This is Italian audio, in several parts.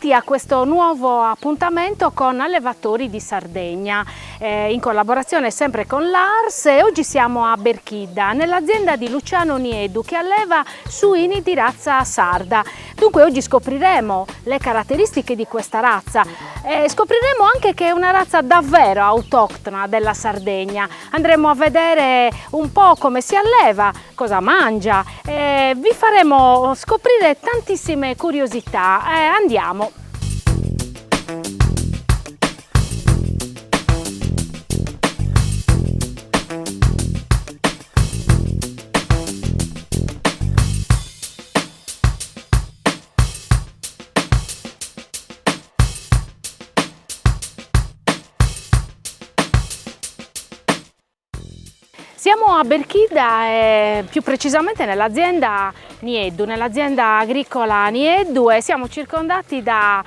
Benvenuti a questo nuovo appuntamento con Allevatori di Sardegna, in collaborazione sempre con l'ARS, e oggi siamo a Berchidda, nell'azienda di Luciano Nieddu, che alleva suini di razza sarda. Dunque oggi scopriremo le caratteristiche di questa razza e scopriremo anche che è una razza davvero autoctona della Sardegna. Andremo a vedere un po' come si alleva, cosa mangia, e vi faremo scoprire tantissime curiosità. Andiamo! Siamo a Berchidda e più precisamente nell'azienda Nieddu, nell'azienda agricola Nieddu, e siamo circondati da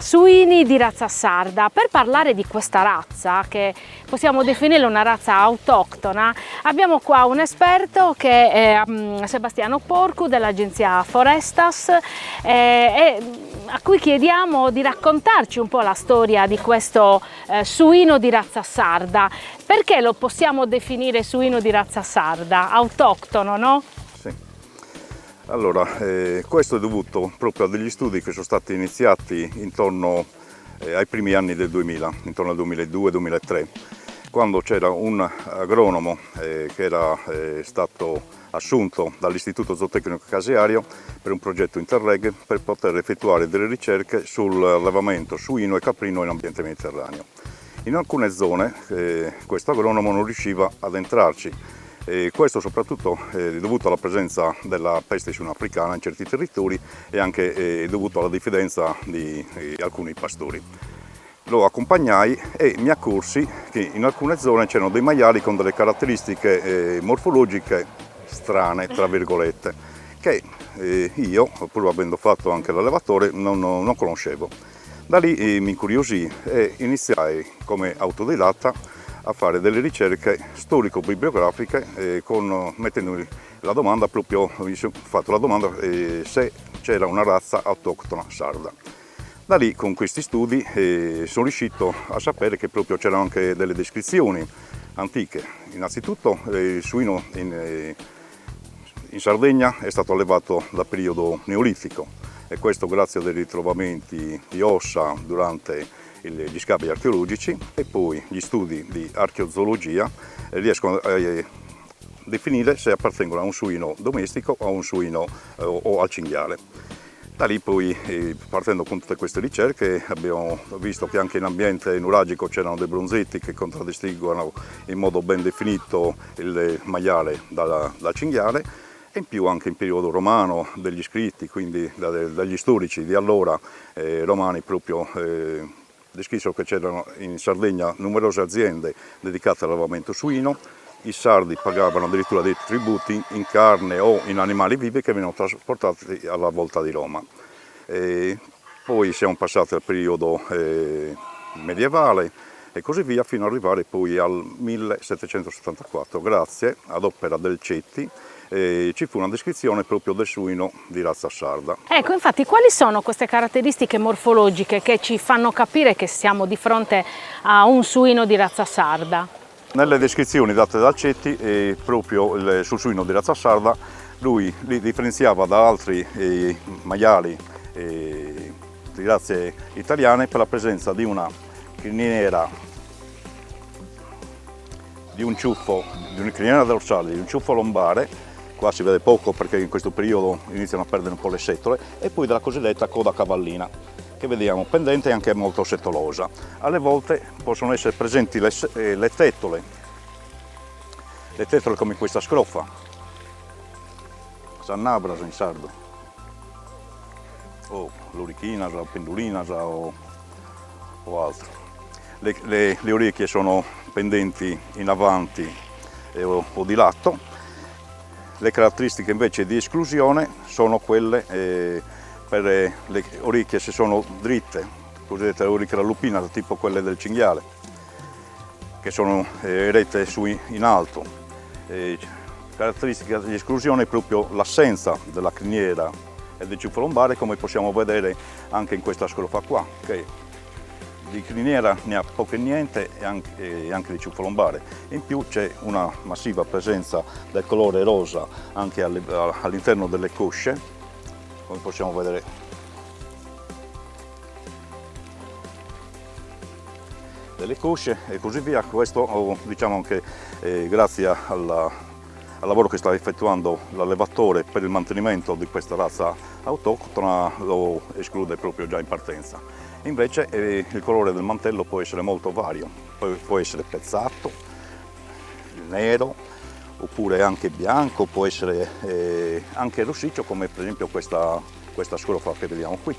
suini di razza sarda. Per parlare di questa razza, che possiamo definire una razza autoctona, abbiamo qua un esperto che è Sebastiano Porcu dell'agenzia Forestas, a cui chiediamo di raccontarci un po' la storia di questo suino di razza sarda. Perché lo possiamo definire suino di razza sarda, autoctono, no? Sì. Allora, questo è dovuto proprio a degli studi che sono stati iniziati intorno ai primi anni del 2000, intorno al 2002-2003, quando c'era un agronomo che era stato assunto dall'Istituto Zootecnico Caseario per un progetto Interreg per poter effettuare delle ricerche sull'allevamento suino e caprino in ambiente mediterraneo. In alcune zone questo agronomo non riusciva ad entrarci, questo soprattutto dovuto alla presenza della peste suina africana in certi territori e anche dovuto alla diffidenza di alcuni pastori. Lo accompagnai e mi accorsi che in alcune zone c'erano dei maiali con delle caratteristiche morfologiche strane, tra virgolette, che io, pur avendo fatto anche l'allevatore, non conoscevo. Da lì mi incuriosì e iniziai come autodidatta a fare delle ricerche storico-bibliografiche mettendo la domanda proprio, ho fatto la domanda se c'era una razza autoctona sarda. Da lì con questi studi sono riuscito a sapere che proprio c'erano anche delle descrizioni antiche. Innanzitutto il suino in Sardegna è stato allevato da periodo neolitico, e questo grazie a dei ritrovamenti di ossa durante gli scavi archeologici, e poi gli studi di archeozoologia riescono a definire se appartengono a un suino domestico o a un suino o al cinghiale. Da lì poi, partendo con tutte queste ricerche, abbiamo visto che anche in ambiente nuragico c'erano dei bronzetti che contraddistinguono in modo ben definito il maiale dal cinghiale, e in più anche in periodo romano degli scritti, quindi dagli storici di allora romani proprio descrissero che c'erano in Sardegna numerose aziende dedicate all'allevamento suino. I sardi pagavano addirittura dei tributi in carne o in animali vivi che venivano trasportati alla volta di Roma. Poi siamo passati al periodo medievale e così via, fino ad arrivare poi al 1774, grazie ad opera del Cetti. Ci fu una descrizione proprio del suino di razza sarda. Ecco, infatti, quali sono queste caratteristiche morfologiche che ci fanno capire che siamo di fronte a un suino di razza sarda? Nelle descrizioni date dal Cetti, proprio sul suino di razza sarda, lui li differenziava da altri maiali di razze italiane per la presenza di una criniera, di un ciuffo, di una criniera dorsale, di un ciuffo lombare. Qua si vede poco perché in questo periodo iniziano a perdere un po' le setole, e poi della cosiddetta coda cavallina, che vediamo pendente e anche molto setolosa. Alle volte possono essere presenti le tetole come questa scrofa, sannabras in sardo, o lorichinas o pendulinas o altro. Le orecchie sono pendenti in avanti o di lato. Le caratteristiche invece di esclusione sono quelle per le orecchie, se sono dritte, cosiddette orecchie alla lupina, tipo quelle del cinghiale, che sono erette in alto. Caratteristica di esclusione è proprio l'assenza della criniera e del ciuffo lombare, come possiamo vedere anche in questa scrofa qua, che di criniera ne ha poco e niente e anche di ciuffo lombare. In più c'è una massiva presenza del colore rosa anche all'interno delle cosce, come possiamo vedere. Delle cosce e così via. Questo diciamo che grazie al lavoro che sta effettuando l'allevatore per il mantenimento di questa razza autoctona lo esclude proprio già in partenza. Invece il colore del mantello può essere molto vario, può essere pezzato, nero, oppure anche bianco, può essere anche rossiccio, come per esempio questa scrofa che vediamo qui,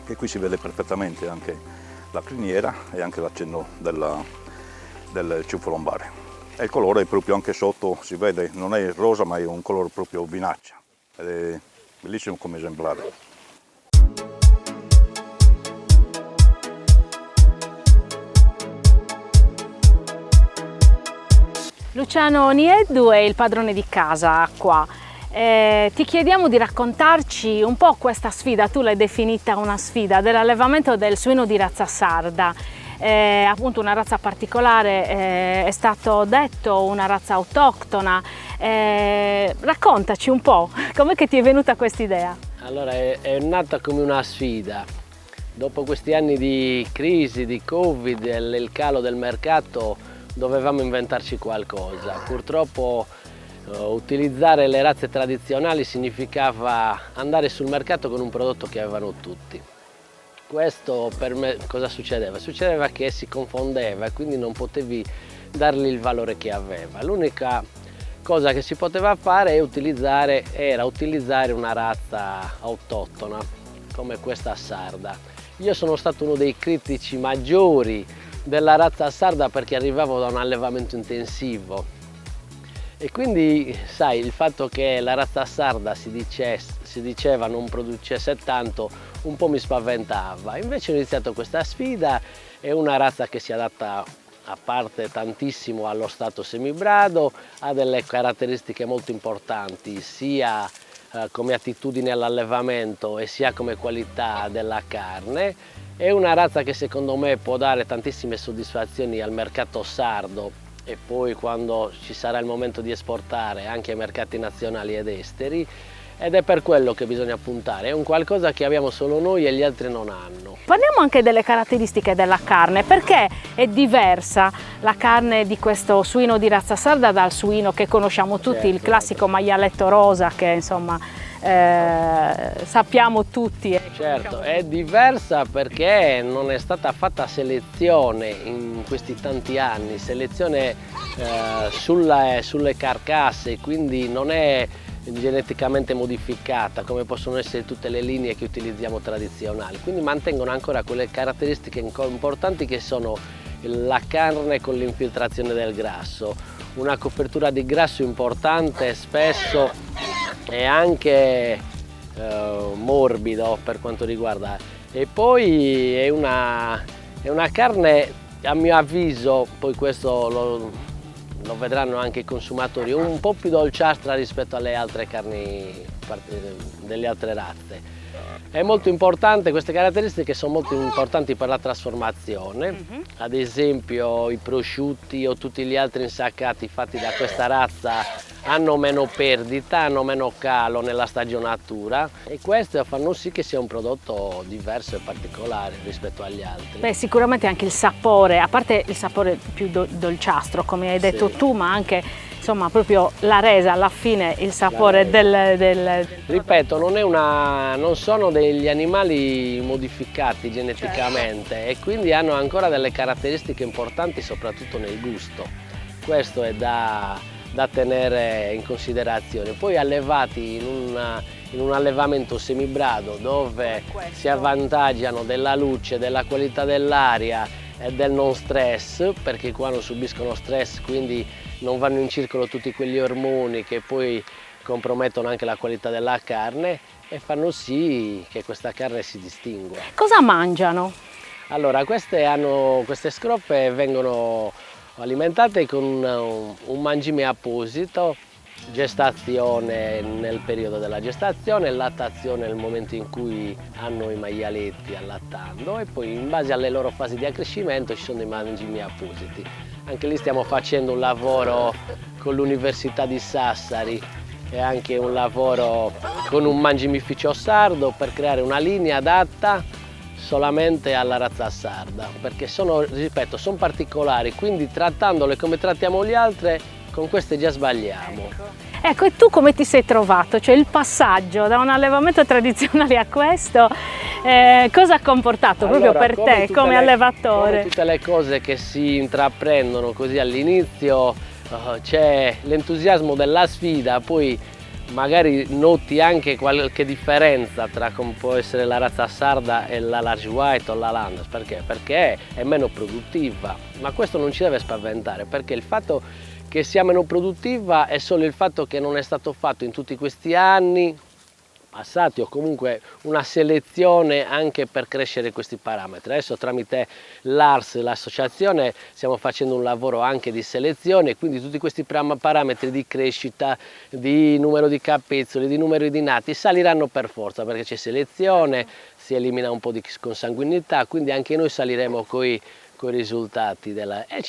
che qui si vede perfettamente anche la criniera e anche l'accenno del ciuffo lombare. E il colore è proprio anche sotto, si vede, non è rosa ma è un colore proprio vinaccia, ed è bellissimo come esemplare. Luciano Nieddu è il padrone di casa qua. Ti chiediamo di raccontarci un po' questa sfida, tu l'hai definita una sfida, dell'allevamento del suino di razza sarda. Appunto una razza particolare, è stato detto una razza autoctona. Raccontaci un po', com'è che ti è venuta questa idea? Allora, è nata come una sfida. Dopo questi anni di crisi, di Covid e il calo del mercato, dovevamo inventarci qualcosa. Purtroppo utilizzare le razze tradizionali significava andare sul mercato con un prodotto che avevano tutti. Questo per me cosa succedeva? Succedeva che si confondeva e quindi non potevi dargli il valore che aveva. L'unica cosa che si poteva fare era utilizzare una razza autoctona come questa sarda. Io sono stato uno dei critici maggiori della razza sarda perché arrivavo da un allevamento intensivo. E quindi, sai, il fatto che la razza sarda si diceva non producesse tanto, un po' mi spaventava. Invece ho iniziato questa sfida, è una razza che si adatta a parte tantissimo allo stato semibrado, ha delle caratteristiche molto importanti, sia come attitudine all'allevamento e sia come qualità della carne. È una razza che secondo me può dare tantissime soddisfazioni al mercato sardo e poi quando ci sarà il momento di esportare anche ai mercati nazionali ed esteri, ed è per quello che bisogna puntare, è un qualcosa che abbiamo solo noi e gli altri non hanno. Parliamo anche delle caratteristiche della carne, perché è diversa la carne di questo suino di razza sarda dal suino che conosciamo tutti, certo, il classico maialetto rosa che insomma sappiamo tutti. Certo, è diversa perché non è stata fatta selezione in questi tanti anni, selezione sulle carcasse, quindi non è geneticamente modificata come possono essere tutte le linee che utilizziamo tradizionali, quindi mantengono ancora quelle caratteristiche importanti che sono la carne con l'infiltrazione del grasso, una copertura di grasso importante, spesso è anche morbido per quanto riguarda, e poi è una carne, a mio avviso, poi questo lo vedranno anche i consumatori, un po' più dolciastra rispetto alle altre carni delle altre razze. È molto importante, queste caratteristiche sono molto importanti per la trasformazione, ad esempio i prosciutti o tutti gli altri insaccati fatti da questa razza hanno meno perdita, hanno meno calo nella stagionatura e questo fanno sì che sia un prodotto diverso e particolare rispetto agli altri. Beh, sicuramente anche il sapore, a parte il sapore più dolciastro come hai detto tu, ma anche insomma proprio la resa alla fine, il sapore del ripeto, non sono degli animali modificati geneticamente, e quindi hanno ancora delle caratteristiche importanti soprattutto nel gusto. Questo è da tenere in considerazione. Poi allevati in un allevamento semibrado dove si avvantaggiano della luce, della qualità dell'aria e del non stress, perché qua non subiscono stress, quindi non vanno in circolo tutti quegli ormoni che poi compromettono anche la qualità della carne e fanno sì che questa carne si distingua. Cosa mangiano? Allora, queste scroppe vengono alimentate con un mangime apposito gestazione nel periodo della gestazione, lattazione nel momento in cui hanno i maialetti allattando e poi in base alle loro fasi di accrescimento ci sono dei mangimi appositi. Anche lì stiamo facendo un lavoro con l'Università di Sassari e anche un lavoro con un mangimificio sardo per creare una linea adatta solamente alla razza sarda, perché sono, ripeto, sono particolari, quindi trattandole come trattiamo le altre, con queste già sbagliamo. Ecco, e tu come ti sei trovato? Cioè il passaggio da un allevamento tradizionale a questo, cosa ha comportato proprio per te come allevatore? Come tutte le cose che si intraprendono così all'inizio, c'è l'entusiasmo della sfida, poi magari noti anche qualche differenza tra come può essere la razza sarda e la large white o la Landes. Perché? Perché è meno produttiva, ma questo non ci deve spaventare, perché il fatto che sia meno produttiva è solo il fatto che non è stato fatto in tutti questi anni passati o comunque una selezione anche per crescere questi parametri. Adesso tramite l'ARS, l'associazione, stiamo facendo un lavoro anche di selezione, quindi tutti questi parametri di crescita, di numero di capezzoli, di numero di nati saliranno per forza, perché c'è selezione, si elimina un po' di consanguinità, quindi anche noi saliremo con i risultati e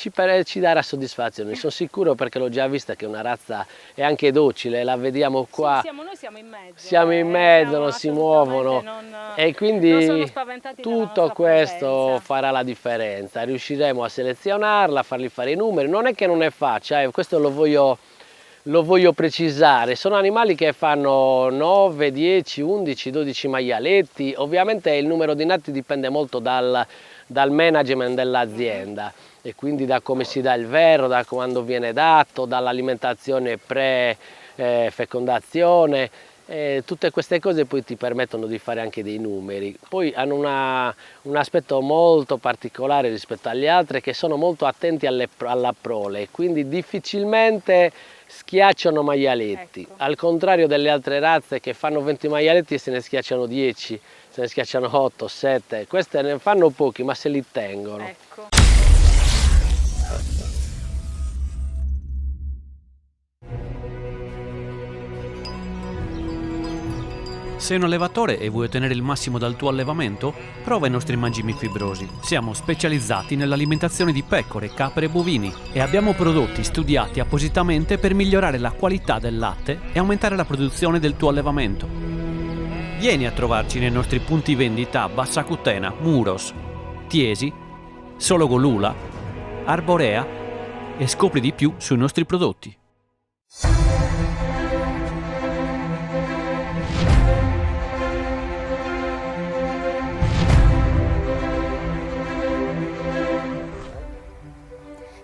ci darà soddisfazione. Sono sicuro, perché l'ho già vista, che una razza è anche docile, la vediamo qua. Sì, noi siamo in mezzo. Siamo in mezzo, non si muovono e quindi tutto questo farà la differenza. Riusciremo a selezionarla, a fargli fare i numeri. Non è che non è facile, questo lo voglio precisare. Sono animali che fanno 9, 10, 11, 12 maialetti. Ovviamente il numero di nati dipende molto dal management dell'azienda e quindi da come si dà il verro, da quando viene dato, dall'alimentazione pre-fecondazione. Tutte queste cose poi ti permettono di fare anche dei numeri. Poi hanno un aspetto molto particolare rispetto agli altri, che sono molto attenti alla prole, quindi difficilmente schiacciano maialetti, ecco. Al contrario delle altre razze che fanno 20 maialetti e se ne schiacciano 10, se ne schiacciano 8, 7, queste ne fanno pochi ma se li tengono. Ecco. Sei un allevatore e vuoi ottenere il massimo dal tuo allevamento? Prova i nostri mangimi fibrosi. Siamo specializzati nell'alimentazione di pecore, capre e bovini e abbiamo prodotti studiati appositamente per migliorare la qualità del latte e aumentare la produzione del tuo allevamento. Vieni a trovarci nei nostri punti vendita a Bassacutena, Muros, Tiesi, Sologolula, Arborea e scopri di più sui nostri prodotti.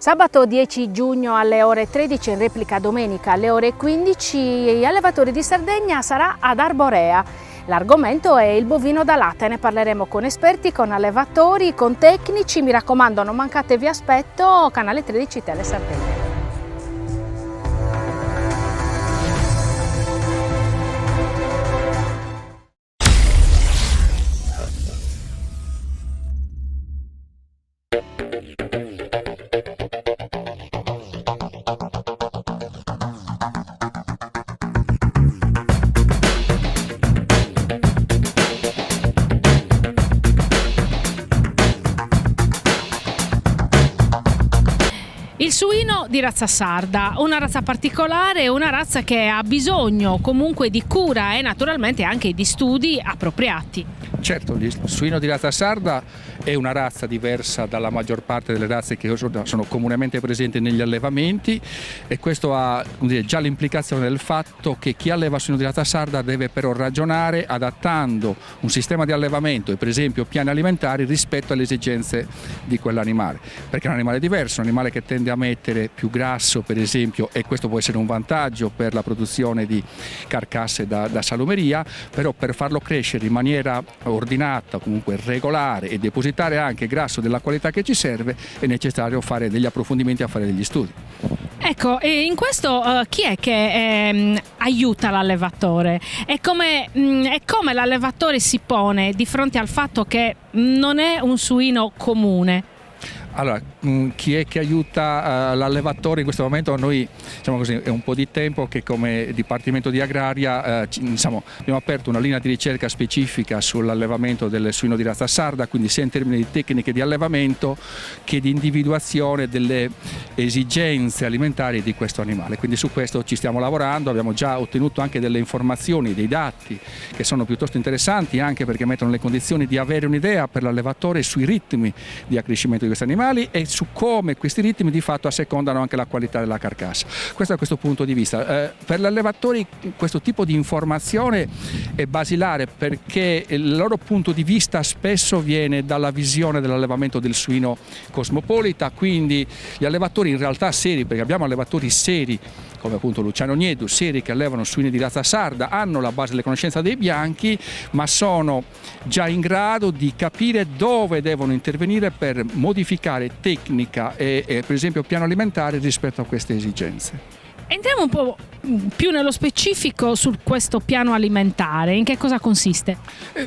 Sabato 10 giugno alle ore 13, in replica domenica alle ore 15, gli allevatori di Sardegna sarà ad Arborea. L'argomento è il bovino da latte, ne parleremo con esperti, con allevatori, con tecnici. Mi raccomando, non mancate, vi aspetto, canale 13 Tele Sardegna. Il suino di razza sarda, una razza particolare, una razza che ha bisogno comunque di cura e naturalmente anche di studi appropriati. Certo, il suino di razza sarda è una razza diversa dalla maggior parte delle razze che sono comunemente presenti negli allevamenti e questo ha, come dire, già l'implicazione del fatto che chi alleva suino di razza sarda deve però ragionare adattando un sistema di allevamento e per esempio piani alimentari rispetto alle esigenze di quell'animale, perché è un animale diverso, un animale che tende a mettere più grasso per esempio, e questo può essere un vantaggio per la produzione di carcasse da salumeria, però per farlo crescere in maniera ordinata, comunque regolare e depositare anche grasso della qualità che ci serve è necessario fare degli approfondimenti, a fare degli studi. Ecco, e in questo chi è che aiuta l'allevatore? E come l'allevatore si pone di fronte al fatto che non è un suino comune? Allora, chi è che aiuta l'allevatore in questo momento? Noi, diciamo così, è un po' di tempo che come Dipartimento di Agraria abbiamo aperto una linea di ricerca specifica sull'allevamento del suino di razza sarda, quindi sia in termini di tecniche di allevamento che di individuazione delle esigenze alimentari di questo animale. Quindi su questo ci stiamo lavorando, abbiamo già ottenuto anche delle informazioni, dei dati che sono piuttosto interessanti, anche perché mettono le condizioni di avere un'idea per l'allevatore sui ritmi di accrescimento di questi animali e su come questi ritmi di fatto assecondano anche la qualità della carcassa. Questo da questo punto di vista. Per gli allevatori questo tipo di informazione è basilare, perché il loro punto di vista spesso viene dalla visione dell'allevamento del suino cosmopolita, quindi gli allevatori in realtà seri, perché abbiamo allevatori seri come appunto Luciano Niedu, seri che allevano suini di razza sarda, hanno la base delle conoscenze dei bianchi, ma sono già in grado di capire dove devono intervenire per modificare tecnica e per esempio piano alimentare rispetto a queste esigenze. Entriamo un po' più nello specifico su questo piano alimentare, in che cosa consiste?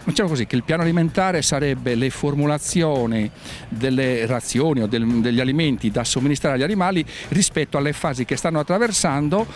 Diciamo così che il piano alimentare sarebbe le formulazioni delle razioni o degli alimenti da somministrare agli animali rispetto alle fasi che stanno attraversando,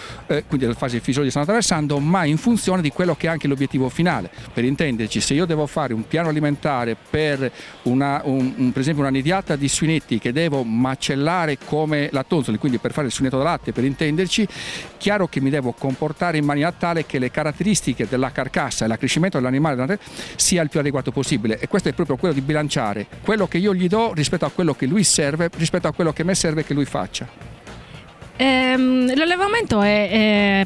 quindi le fasi fisiologiche che stanno attraversando, ma in funzione di quello che è anche l'obiettivo finale. Per intenderci, se io devo fare un piano alimentare per per esempio una nidiata di suinetti che devo macellare come la tonsola, quindi per fare il suinetto da latte, per intenderci, chiaro che mi devo comportare in maniera tale che le caratteristiche della carcassa e l'accrescimento dell'animale sia il più adeguato possibile, e questo è proprio quello di bilanciare quello che io gli do rispetto a quello che lui serve, rispetto a quello che a me serve che lui faccia. L'allevamento è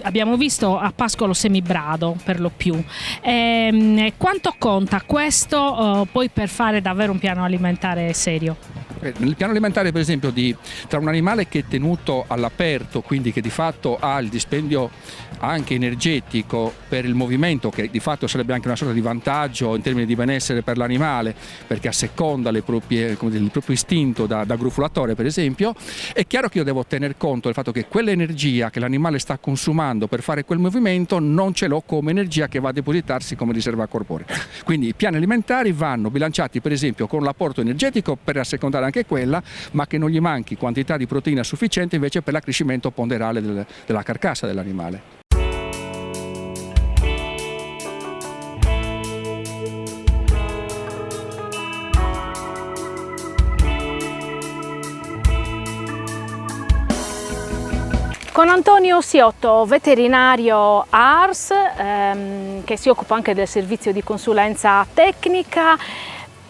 abbiamo visto a pascolo semibrado per lo più. Quanto conta questo poi per fare davvero un piano alimentare serio? Nel piano alimentare, per esempio, tra un animale che è tenuto all'aperto, quindi che di fatto ha il dispendio anche energetico per il movimento, che di fatto sarebbe anche una sorta di vantaggio in termini di benessere per l'animale, perché asseconda il proprio istinto da grufolatore, per esempio, è chiaro che io devo tener conto del fatto che quell'energia che l'animale sta consumando per fare quel movimento non ce l'ho come energia che va a depositarsi come riserva corporea. Quindi i piani alimentari vanno bilanciati, per esempio, con l'apporto energetico per assecondare anche quella, ma che non gli manchi quantità di proteina sufficiente invece per l'accrescimento ponderale della carcassa dell'animale. Con Antonio Siotto, veterinario ARS, che si occupa anche del servizio di consulenza tecnica,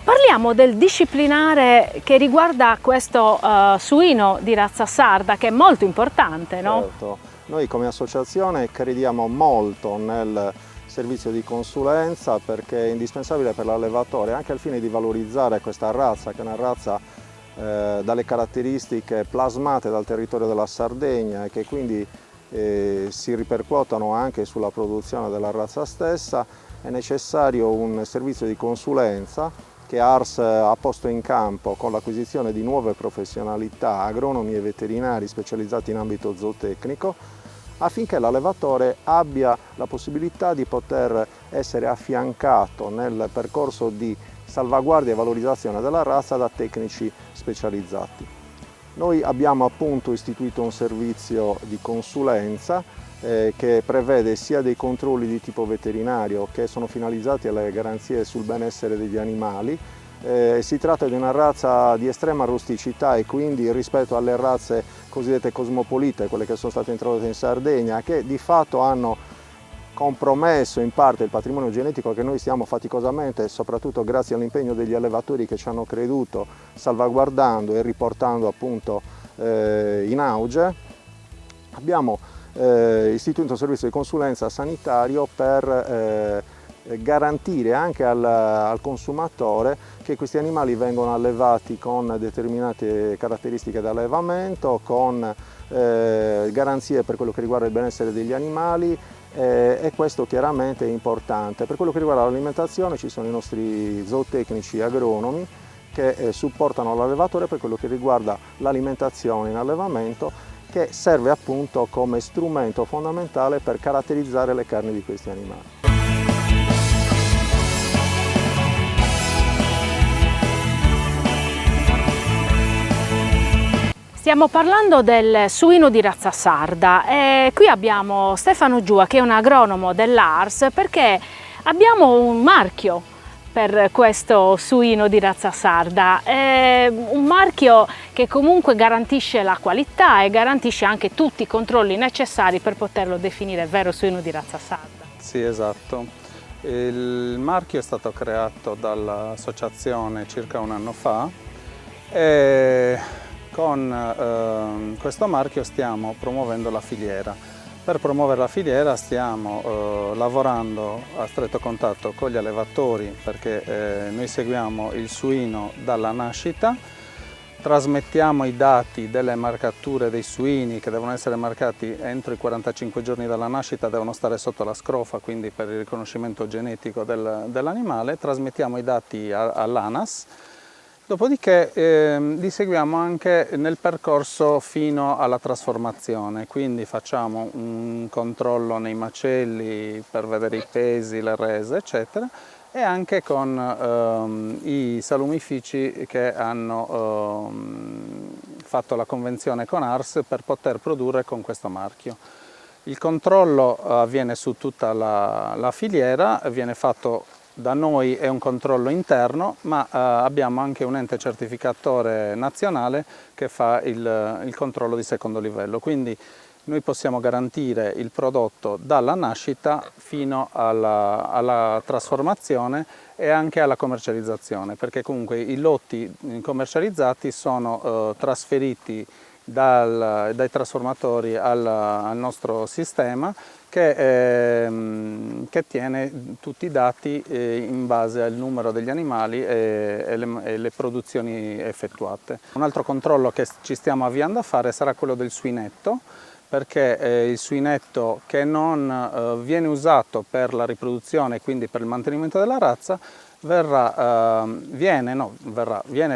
parliamo del disciplinare che riguarda questo suino di razza sarda, che è molto importante, no? Certo. Noi come associazione crediamo molto nel servizio di consulenza, perché è indispensabile per l'allevatore, anche al fine di valorizzare questa razza, che è una razza dalle caratteristiche plasmate dal territorio della Sardegna e che quindi si ripercuotono anche sulla produzione della razza stessa. È necessario un servizio di consulenza che ARS ha posto in campo con l'acquisizione di nuove professionalità, agronomi e veterinari specializzati in ambito zootecnico, affinché l'allevatore abbia la possibilità di poter essere affiancato nel percorso di salvaguardia e valorizzazione della razza da tecnici specializzati. Noi abbiamo appunto istituito un servizio di consulenza che prevede sia dei controlli di tipo veterinario che sono finalizzati alle garanzie sul benessere degli animali. Si tratta di una razza di estrema rusticità e quindi rispetto alle razze cosiddette cosmopolite, quelle che sono state introdotte in Sardegna, che di fatto hanno compromesso in parte il patrimonio genetico che noi stiamo faticosamente, soprattutto grazie all'impegno degli allevatori che ci hanno creduto, salvaguardando e riportando appunto in auge. Abbiamo istituito un servizio di consulenza sanitario per garantire anche al consumatore che questi animali vengono allevati con determinate caratteristiche di allevamento, con garanzie per quello che riguarda il benessere degli animali, e questo chiaramente è importante. Per quello che riguarda l'alimentazione ci sono i nostri zootecnici agronomi che supportano l'allevatore per quello che riguarda l'alimentazione in allevamento, che serve appunto come strumento fondamentale per caratterizzare le carni di questi animali. Stiamo parlando del suino di razza sarda e qui abbiamo Stefano Giua che è un agronomo dell'ARS, perché abbiamo un marchio per questo suino di razza sarda, un marchio che comunque garantisce la qualità e garantisce anche tutti i controlli necessari per poterlo definire vero suino di razza sarda. Sì, esatto. Il marchio è stato creato dall'associazione circa un anno fa e con questo marchio stiamo promuovendo la filiera. Per promuovere la filiera stiamo lavorando a stretto contatto con gli allevatori, perché noi seguiamo il suino dalla nascita, trasmettiamo i dati delle marcature dei suini che devono essere marcati entro i 45 giorni dalla nascita, devono stare sotto la scrofa, quindi per il riconoscimento genetico dell'animale, trasmettiamo i dati all'ANAS. Dopodiché li seguiamo anche nel percorso fino alla trasformazione, quindi facciamo un controllo nei macelli per vedere i pesi, le rese, eccetera, e anche con i salumifici che hanno fatto la convenzione con ARS per poter produrre con questo marchio. Il controllo avviene su tutta la filiera, viene fatto da noi, è un controllo interno, ma abbiamo anche un ente certificatore nazionale che fa il controllo di secondo livello, quindi noi possiamo garantire il prodotto dalla nascita fino alla trasformazione e anche alla commercializzazione, perché comunque i lotti commercializzati sono trasferiti dai trasformatori al nostro sistema che tiene tutti i dati in base al numero degli animali e le produzioni effettuate. Un altro controllo che ci stiamo avviando a fare sarà quello del suinetto, perché il suinetto che non viene usato per la riproduzione e quindi per il mantenimento della razza viene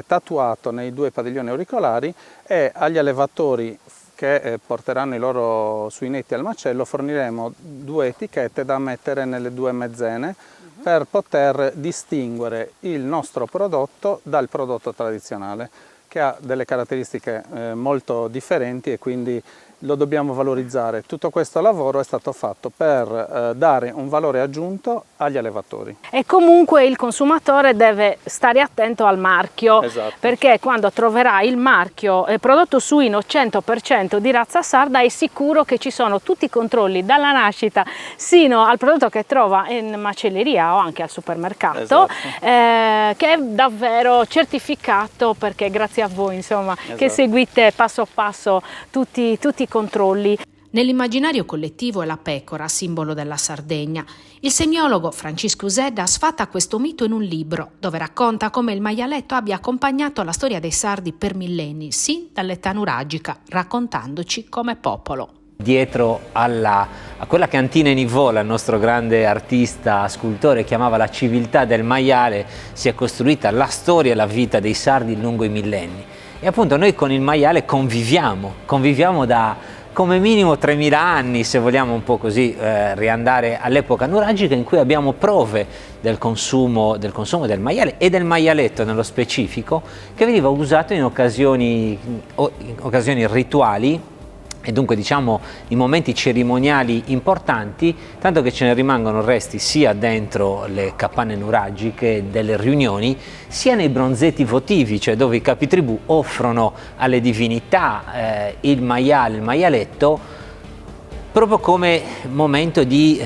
tatuato nei 2 padiglioni auricolari e agli allevatori che porteranno i loro suinetti al macello forniremo 2 etichette da mettere nelle 2 mezzene per poter distinguere il nostro prodotto dal prodotto tradizionale, che ha delle caratteristiche molto differenti e quindi lo dobbiamo valorizzare. Tutto questo lavoro è stato fatto per dare un valore aggiunto agli allevatori. E comunque il consumatore deve stare attento al marchio, esatto, perché quando troverà il marchio prodotto suino 100% di razza sarda è sicuro che ci sono tutti i controlli dalla nascita sino al prodotto che trova in macelleria o anche al supermercato, esatto, che è davvero certificato, perché grazie a voi, insomma, esatto, che seguite passo passo tutti i controlli. Nell'immaginario collettivo è la pecora, simbolo della Sardegna. Il semiologo Francisco Usedda sfata questo mito in un libro, dove racconta come il maialetto abbia accompagnato la storia dei sardi per millenni, sin dall'età nuragica, raccontandoci come popolo. Dietro a quella che Antina Nivola, il nostro grande artista, scultore, chiamava la civiltà del maiale, si è costruita la storia e la vita dei sardi lungo i millenni. E appunto noi con il maiale conviviamo da come minimo 3.000 anni, se vogliamo un po' così riandare all'epoca nuragica, in cui abbiamo prove del consumo del maiale e del maialetto nello specifico, che veniva usato in occasioni rituali, e dunque diciamo in momenti cerimoniali importanti, tanto che ce ne rimangono resti sia dentro le capanne nuragiche delle riunioni, sia nei bronzetti votivi, cioè dove i capitribù offrono alle divinità il maialetto, proprio come momento di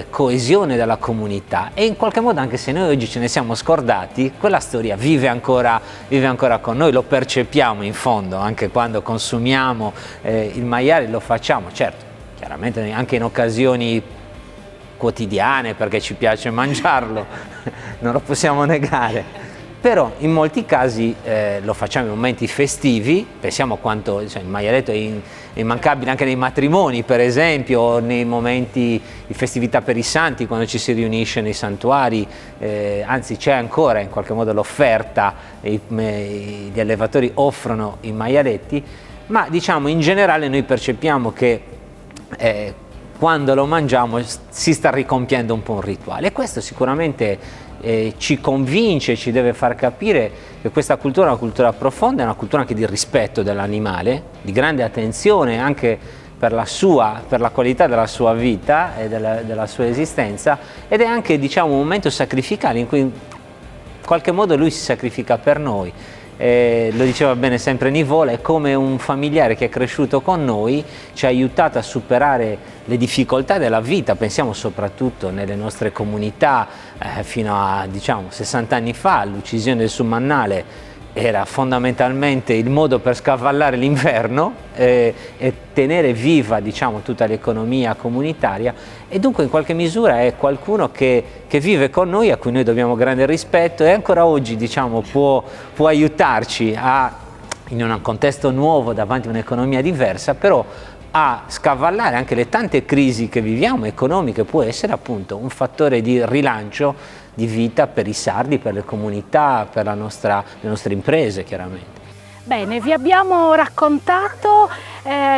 coesione della comunità. E in qualche modo, anche se noi oggi ce ne siamo scordati, quella storia vive ancora con noi, lo percepiamo in fondo, anche quando consumiamo il maiale lo facciamo, certo, chiaramente anche in occasioni quotidiane, perché ci piace mangiarlo, non lo possiamo negare. Però in molti casi lo facciamo in momenti festivi, pensiamo quanto il maialetto è immancabile anche nei matrimoni, per esempio, o nei momenti di festività per i santi, quando ci si riunisce nei santuari, anzi c'è ancora in qualche modo l'offerta, gli allevatori offrono i maialetti, ma diciamo in generale noi percepiamo che quando lo mangiamo si sta ricompiendo un po' un rituale, e questo sicuramente ci convince, ci deve far capire che questa cultura è una cultura profonda, è una cultura anche di rispetto dell'animale, di grande attenzione anche per la qualità della sua vita e della sua esistenza, ed è anche, diciamo, un momento sacrificale in cui in qualche modo lui si sacrifica per noi. Lo diceva bene sempre Nivola, è come un familiare che è cresciuto con noi, ci ha aiutato a superare le difficoltà della vita. Pensiamo soprattutto nelle nostre comunità, fino a, diciamo, 60 anni fa l'uccisione del summannale era fondamentalmente il modo per scavallare l'inverno e tenere viva, diciamo, tutta l'economia comunitaria, e dunque in qualche misura è qualcuno che vive con noi, a cui noi dobbiamo grande rispetto, e ancora oggi, diciamo, può aiutarci in un contesto nuovo, davanti a un'economia diversa, però a scavallare anche le tante crisi che viviamo economiche. Può essere appunto un fattore di rilancio di vita per i sardi, per le comunità, per le nostre imprese, chiaramente. Bene, vi abbiamo raccontato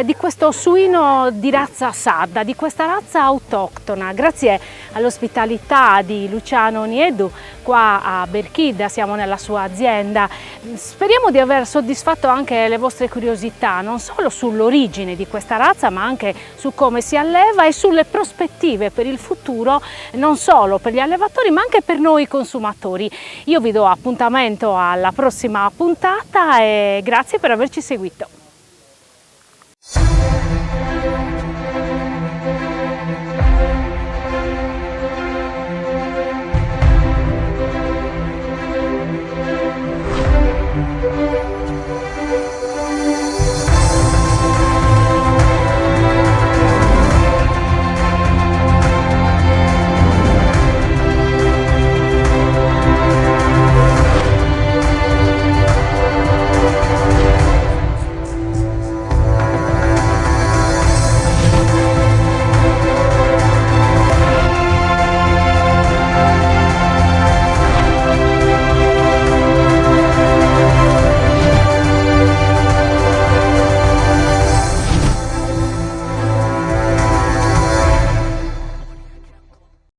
di questo suino di razza sarda, di questa razza autoctona, grazie all'ospitalità di Luciano Niedu qua a Berchida. Siamo nella sua azienda. Speriamo di aver soddisfatto anche le vostre curiosità, non solo sull'origine di questa razza, ma anche su come si alleva e sulle prospettive per il futuro, non solo per gli allevatori ma anche per noi consumatori. Io vi do appuntamento alla prossima puntata e grazie per averci seguito.